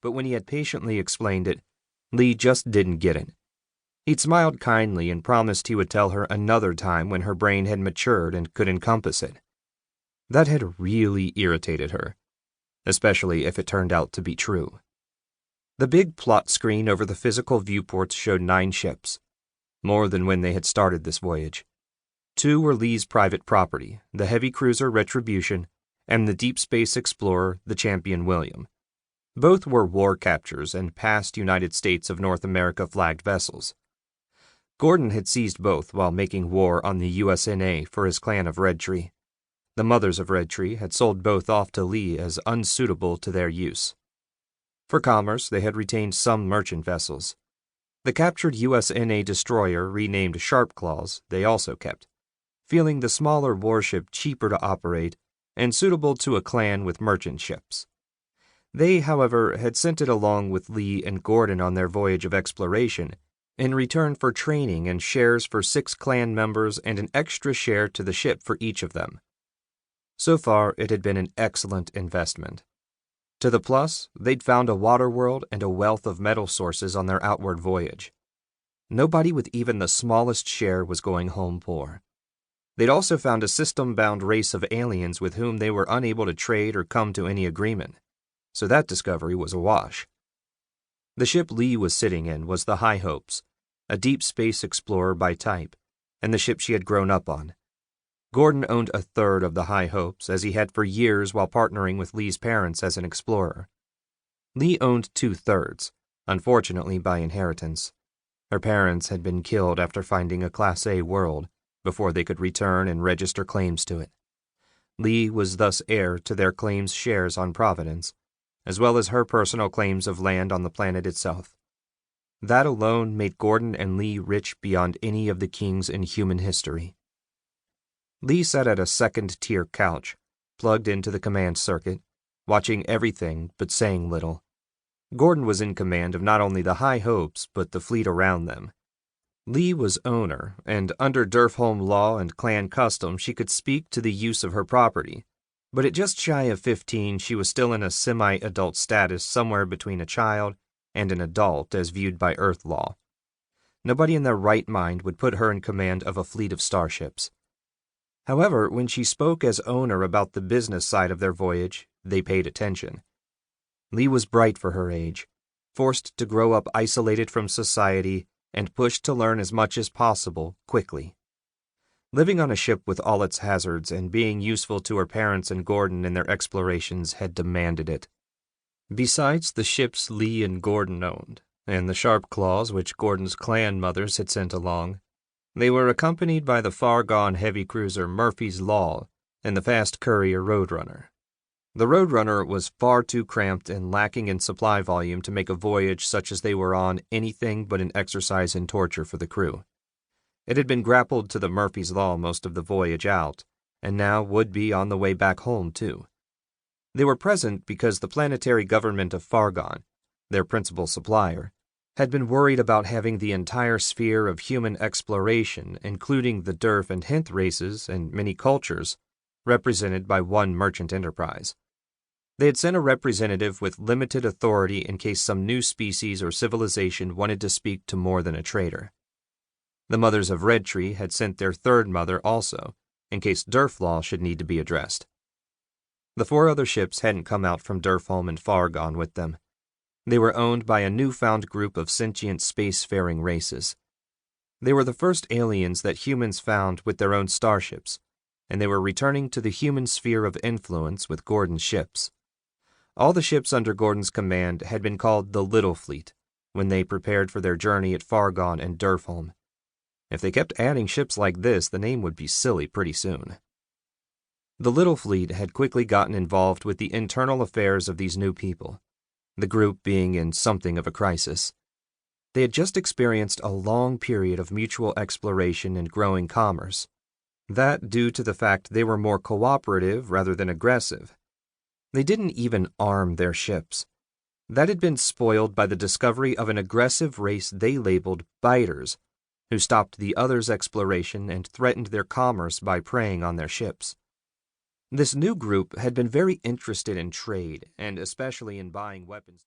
but when he had patiently explained it, Lee just didn't get it. He'd smiled kindly and promised he would tell her another time when her brain had matured and could encompass it. That had really irritated her, especially if it turned out to be true. The big plot screen over the physical viewports showed 9 ships, more than when they had started this voyage. 2 were Lee's private property, the heavy cruiser Retribution and the deep space explorer, the Champion William. Both were war captures and past United States of North America flagged vessels. Gordon had seized both while making war on the USNA for his clan of Redtree. The mothers of Redtree had sold both off to Lee as unsuitable to their use. For commerce, they had retained some merchant vessels. The captured USNA destroyer renamed Sharp Claws they also kept, feeling the smaller warship cheaper to operate and suitable to a clan with merchant ships. They, however, had sent it along with Lee and Gordon on their voyage of exploration in return for training and shares for 6 clan members and an extra share to the ship for each of them. So far, it had been an excellent investment. To the plus, they'd found a water world and a wealth of metal sources on their outward voyage. Nobody with even the smallest share was going home poor. They'd also found a system-bound race of aliens with whom they were unable to trade or come to any agreement, so that discovery was a wash. The ship Lee was sitting in was the High Hopes, a deep space explorer by type, and the ship she had grown up on. Gordon owned a third of the High Hopes, as he had for years while partnering with Lee's parents as an explorer. Lee owned 2/3, unfortunately by inheritance. Her parents had been killed after finding a Class A world, before they could return and register claims to it. Lee was thus heir to their claims shares on Providence, as well as her personal claims of land on the planet itself. That alone made Gordon and Lee rich beyond any of the kings in human history. Lee sat at a second-tier couch, plugged into the command circuit, watching everything but saying little. Gordon was in command of not only the High Hopes, but the fleet around them. Lee was owner, and under Derf-home law and clan custom she could speak to the use of her property, but at just shy of 15 she was still in a semi-adult status somewhere between a child and an adult as viewed by Earth law. Nobody in their right mind would put her in command of a fleet of starships. However, when she spoke as owner about the business side of their voyage, they paid attention. Lee was bright for her age, forced to grow up isolated from society and pushed to learn as much as possible quickly. Living on a ship with all its hazards and being useful to her parents and Gordon in their explorations had demanded it. Besides the ships Lee and Gordon owned, and the Sharp Claws which Gordon's clan mothers had sent along, they were accompanied by the far-gone heavy cruiser Murphy's Law and the fast courier Roadrunner. The Roadrunner was far too cramped and lacking in supply volume to make a voyage such as they were on anything but an exercise in torture for the crew. It had been grappled to the Murphy's Law most of the voyage out, and now would be on the way back home, too. They were present because the planetary government of Fargon, their principal supplier, had been worried about having the entire sphere of human exploration, including the Derf and Hinth races and many cultures, represented by one merchant enterprise. They had sent a representative with limited authority in case some new species or civilization wanted to speak to more than a trader. The mothers of Redtree had sent their third mother also, in case Derf law should need to be addressed. The 4 other ships hadn't come out from Derfholm and Fargon with them. They were owned by a newfound group of sentient spacefaring races. They were the first aliens that humans found with their own starships, and they were returning to the human sphere of influence with Gordon's ships. All the ships under Gordon's command had been called the Little Fleet when they prepared for their journey at Fargon and Derfholm. If they kept adding ships like this, the name would be silly pretty soon. The Little Fleet had quickly gotten involved with the internal affairs of these new people, the group being in something of a crisis. They had just experienced a long period of mutual exploration and growing commerce. That due to the fact they were more cooperative rather than aggressive. They didn't even arm their ships. That had been spoiled by the discovery of an aggressive race they labeled biters, who stopped the others' exploration and threatened their commerce by preying on their ships. This new group had been very interested in trade, and especially in buying weapons.